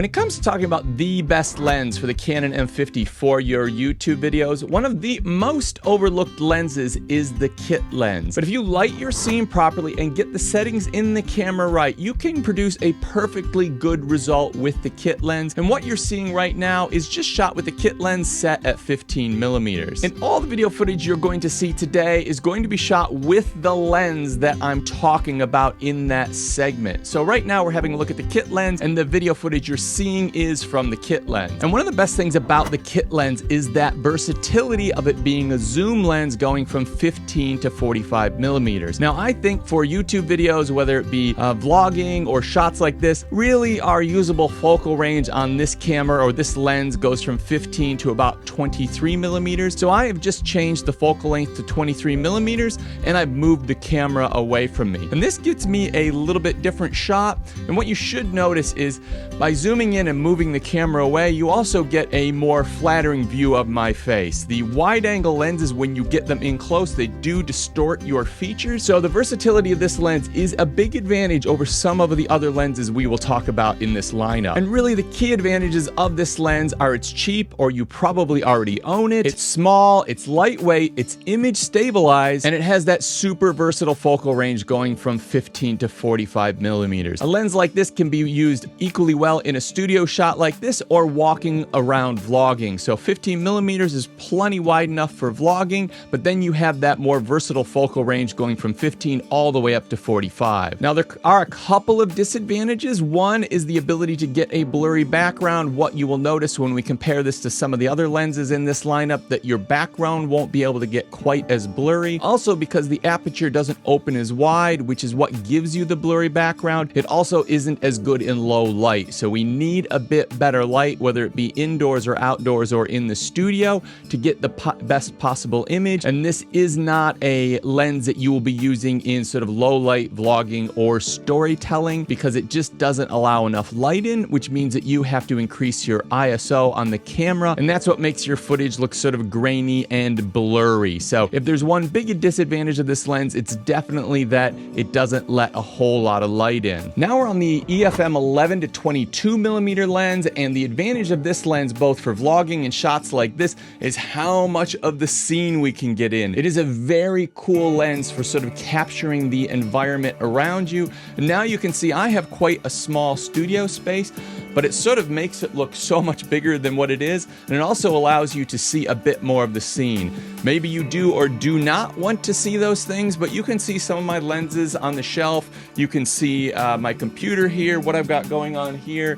When it comes to talking about the best lens for the Canon M50 for your YouTube videos, one of the most overlooked lenses is the kit lens. But if you light your scene properly and get the settings in the camera right, you can produce a perfectly good result with the kit lens. And what you're seeing right now is just shot with the kit lens set at 15 millimeters. And all the video footage you're going to see today is going to be shot with the lens that I'm talking about in that segment. So right now we're having a look at the kit lens, and the video footage you're seeing is from the kit lens. And one of the best things about the kit lens is that versatility of it being a zoom lens going from 15 to 45 millimeters. Now I think for YouTube videos, whether it be vlogging or shots like this, really our usable focal range on this camera or this lens goes from 15 to about 23 millimeters. So I have just changed the focal length to 23 millimeters and I've moved the camera away from me. And this gets me a little bit different shot. And what you should notice is by zooming in and moving the camera away, you also get a more flattering view of my face. The wide angle lenses, when you get them in close, they do distort your features. So the versatility of this lens is a big advantage over some of the other lenses we will talk about in this lineup. And really the key advantages of this lens are it's cheap, or you probably already own it. It's small, it's lightweight, it's image stabilized, and it has that super versatile focal range going from 15 to 45 millimeters. A lens like this can be used equally well in a studio shot like this or walking around vlogging. So 15 millimeters is plenty wide enough for vlogging, but then you have that more versatile focal range going from 15 all the way up to 45. Now there are a couple of disadvantages. One is the ability to get a blurry background. What you will notice when we compare this to some of the other lenses in this lineup, that your background won't be able to get quite as blurry. Also, because the aperture doesn't open as wide, which is what gives you the blurry background, it also isn't as good in low light. So we need a bit better light, whether it be indoors or outdoors or in the studio, to get the best possible image. And this is not a lens that you will be using in sort of low light vlogging or storytelling, because it just doesn't allow enough light in, which means that you have to increase your ISO on the camera, and that's what makes your footage look sort of grainy and blurry. So if there's one big disadvantage of this lens, it's definitely that it doesn't let a whole lot of light in. Now we're on the EF-M 11 to 22 millimeter lens, and the advantage of this lens, both for vlogging and shots like this, is how much of the scene we can get in. It is a very cool lens for sort of capturing the environment around you. And now you can see I have quite a small studio space, but it sort of makes it look so much bigger than what it is, and it also allows you to see a bit more of the scene. Maybe you do or do not want to see those things, but you can see some of my lenses on the shelf. You can see my computer here, what I've got going on here.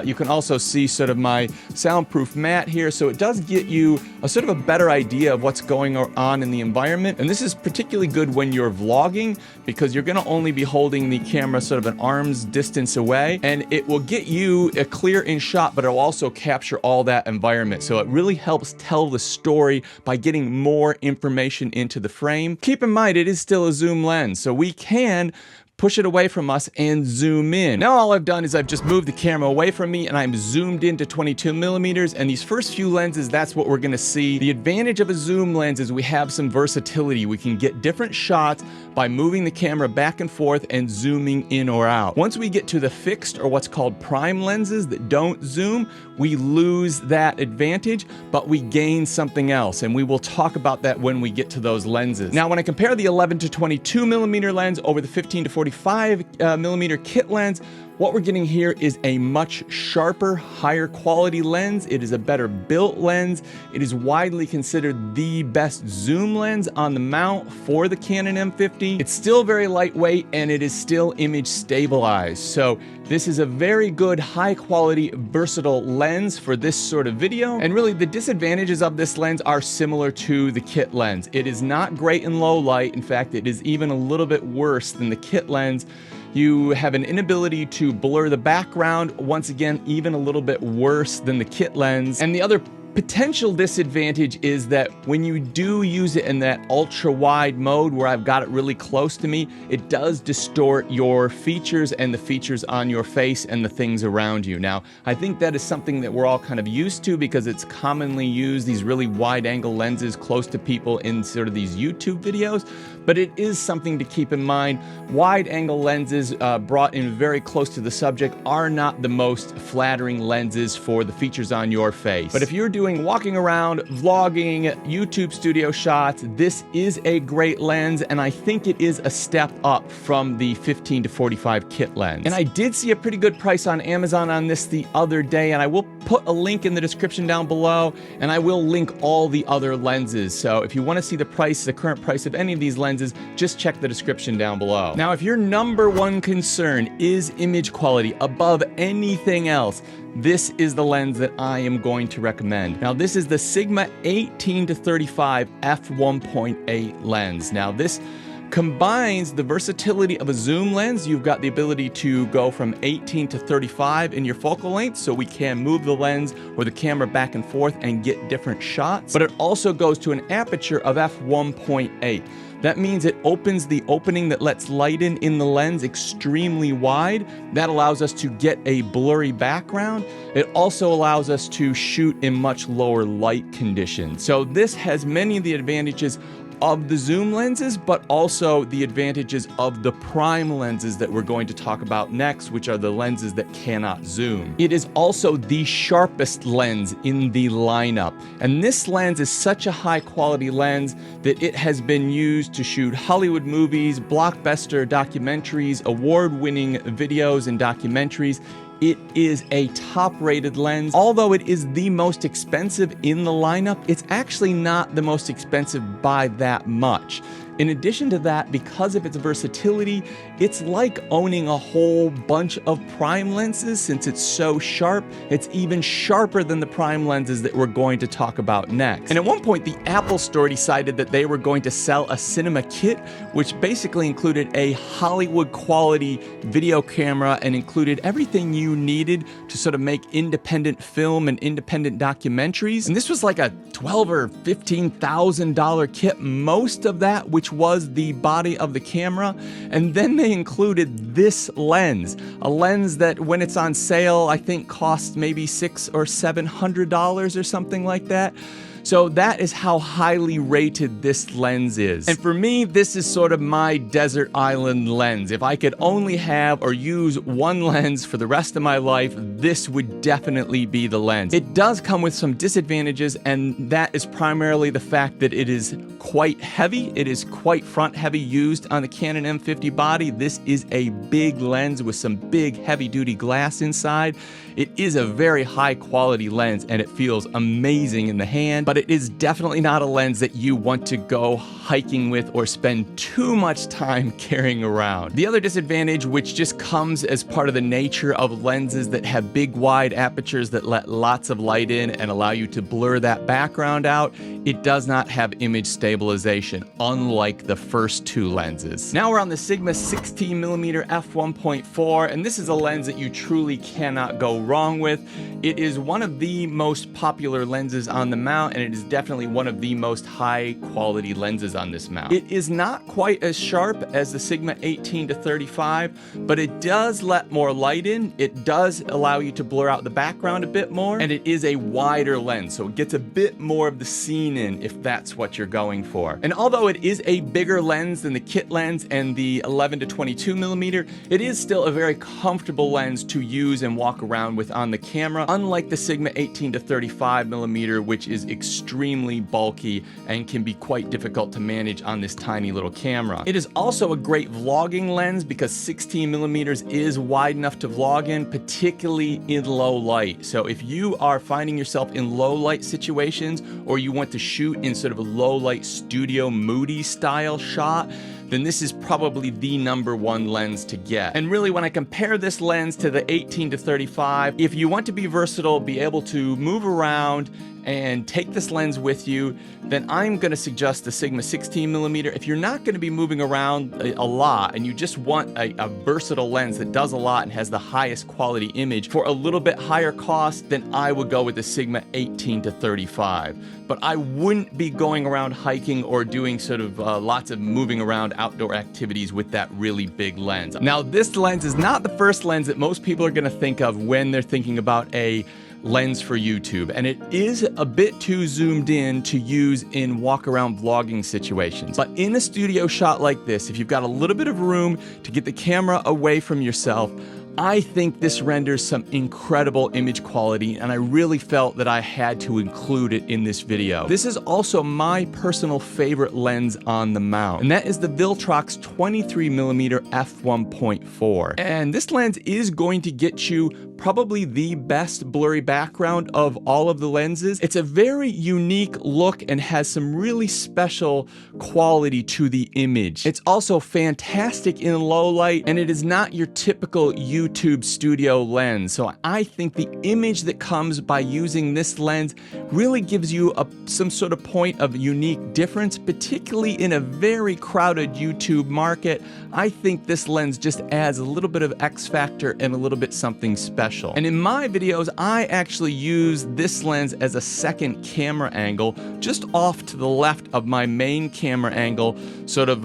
You can also see sort of my soundproof mat here, so it does get you a sort of a better idea of what's going on in the environment. And this is particularly good when you're vlogging, because you're going to only be holding the camera sort of an arm's distance away, and it will get you a clear in shot, but it'll also capture all that environment. So it really helps tell the story by getting more information into the frame. Keep in mind, it is still a zoom lens, so we can push it away from us and zoom in. Now all I've done is I've just moved the camera away from me and I'm zoomed into 22 millimeters, and these first few lenses, that's what we're gonna see. The advantage of a zoom lens is we have some versatility. We can get different shots by moving the camera back and forth and zooming in or out. Once we get to the fixed, or what's called prime lenses that don't zoom, we lose that advantage, but we gain something else, and we will talk about that when we get to those lenses. Now when I compare the 11 to 22 millimeter lens over the 15 to 45 millimeter kit lens, what we're getting here is a much sharper, higher quality lens. It is a better built lens. It is widely considered the best zoom lens on the mount for the Canon M50. It's still very lightweight, and it is still image stabilized. So this is a very good, high quality, versatile lens for this sort of video. And really the disadvantages of this lens are similar to the kit lens. It is not great in low light. In fact, it is even a little bit worse than the kit lens. You have an inability to blur the background, once again, even a little bit worse than the kit lens. And the other potential disadvantage is that when you do use it in that ultra wide mode where I've got it really close to me, it does distort your features and the features on your face and the things around you. Now, I think that is something that we're all kind of used to because it's commonly used, these really wide angle lenses close to people in sort of these YouTube videos, but it is something to keep in mind. Wide angle lenses brought in very close to the subject are not the most flattering lenses for the features on your face. But if you're doing walking around, vlogging, YouTube studio shots, this is a great lens, and I think it is a step up from the 15 to 45 kit lens. And I did see a pretty good price on Amazon on this the other day, and I will put a link in the description down below, and I will link all the other lenses. So if you want to see the price, the current price of any of these lenses, just check the description down below. Now, if your number one concern is image quality above anything else, this is the lens that I am going to recommend. Now, this is the Sigma 18 to 35 f1.8 lens. Now, this combines the versatility of a zoom lens. You've got the ability to go from 18 to 35 in your focal length, so we can move the lens or the camera back and forth and get different shots. But it also goes to an aperture of f1.8. That means it opens the opening that lets light in the lens extremely wide. That allows us to get a blurry background. It also allows us to shoot in much lower light conditions. So this has many of the advantages of the zoom lenses, but also the advantages of the prime lenses that we're going to talk about next, which are the lenses that cannot zoom. It is also the sharpest lens in the lineup, and this lens is such a high quality lens that it has been used to shoot Hollywood movies, blockbuster documentaries, award-winning videos and documentaries. It is a top-rated lens. Although it is the most expensive in the lineup, it's actually not the most expensive by that much. In addition to that, because of its versatility, it's like owning a whole bunch of prime lenses. Since it's so sharp, it's even sharper than the prime lenses that we're going to talk about next. And at one point, the Apple Store decided that they were going to sell a cinema kit, which basically included a Hollywood quality video camera and included everything you needed to sort of make independent film and independent documentaries. And this was like a $12,000 or $15,000 kit, most of that which was the body of the camera. And then they included this lens, a lens that when it's on sale, I think costs maybe $600 or $700 or something like that. So that is how highly rated this lens is. And for me, this is sort of my desert island lens. If I could only have or use one lens for the rest of my life, this would definitely be the lens. It does come with some disadvantages, and that is primarily the fact that it is quite heavy. It is quite front heavy used on the Canon M50 body. This is a big lens with some big heavy duty glass inside. It is a very high quality lens and it feels amazing in the hand, but it is definitely not a lens that you want to go hiking with or spend too much time carrying around. The other disadvantage, which just comes as part of the nature of lenses that have big wide apertures that let lots of light in and allow you to blur that background out, it does not have image stabilization, unlike the first two lenses. Now we're on the Sigma 16mm f1.4, and this is a lens that you truly cannot go wrong with. It is one of the most popular lenses on the mount, and it is definitely one of the most high quality lenses on this mount. It is not quite as sharp as the Sigma 18 to 35, but it does let more light in. It does allow you to blur out the background a bit more, and it is a wider lens, so it gets a bit more of the scene in if that's what you're going for. And although it is a bigger lens than the kit lens and the 11 to 22mm, it is still a very comfortable lens to use and walk around with on the camera, unlike the Sigma 18 to 35mm, which is extremely bulky and can be quite difficult to manage on this tiny little camera. It is also a great vlogging lens because 16mm is wide enough to vlog in, particularly in low light. So if you are finding yourself in low light situations, or you want to shoot in sort of a low light studio moody style shot, then this is probably the #1 lens to get. And really, when I compare this lens to the 18 to 35, if you want to be versatile, be able to move around and take this lens with you, then I'm going to suggest the Sigma 16mm. If you're not going to be moving around a lot and you just want a versatile lens that does a lot and has the highest quality image for a little bit higher cost, then I would go with the Sigma 18-35. But I wouldn't be going around hiking or doing sort of lots of moving around outdoor activities with that really big lens. Now, this lens is not the first lens that most people are going to think of when they're thinking about a lens for YouTube, and it is a bit too zoomed in to use in walk around vlogging situations. But in a studio shot like this, if you've got a little bit of room to get the camera away from yourself, I think this renders some incredible image quality, and I really felt that I had to include it in this video. This is also my personal favorite lens on the mount, and that is the Viltrox 23mm f1.4. And this lens is going to get you probably the best blurry background of all of the lenses. It's a very unique look and has some really special quality to the image. It's also fantastic in low light, and it is not your typical YouTube studio lens. So I think the image that comes by using this lens really gives you some sort of point of unique difference, particularly in a very crowded YouTube market. I think this lens just adds a little bit of X factor and a little bit something special. And in my videos, I actually use this lens as a second camera angle, just off to the left of my main camera angle, sort of,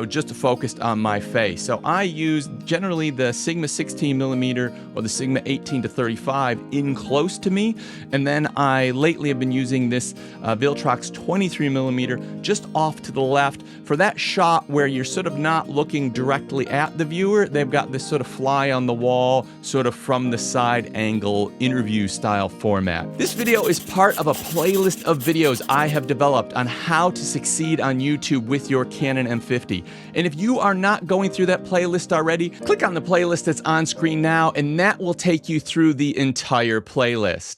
just focused on my face. So I use generally the Sigma 16mm or the Sigma 18-35 in close to me, and then I lately have been using this Viltrox 23mm just off to the left for that shot where you're sort of not looking directly at the viewer. They've got this sort of fly on the wall, sort of from the side angle interview style format. This video is part of a playlist of videos I have developed on how to succeed on YouTube with your Canon M50. And if you are not going through that playlist already, click on the playlist that's on screen now, and that will take you through the entire playlist.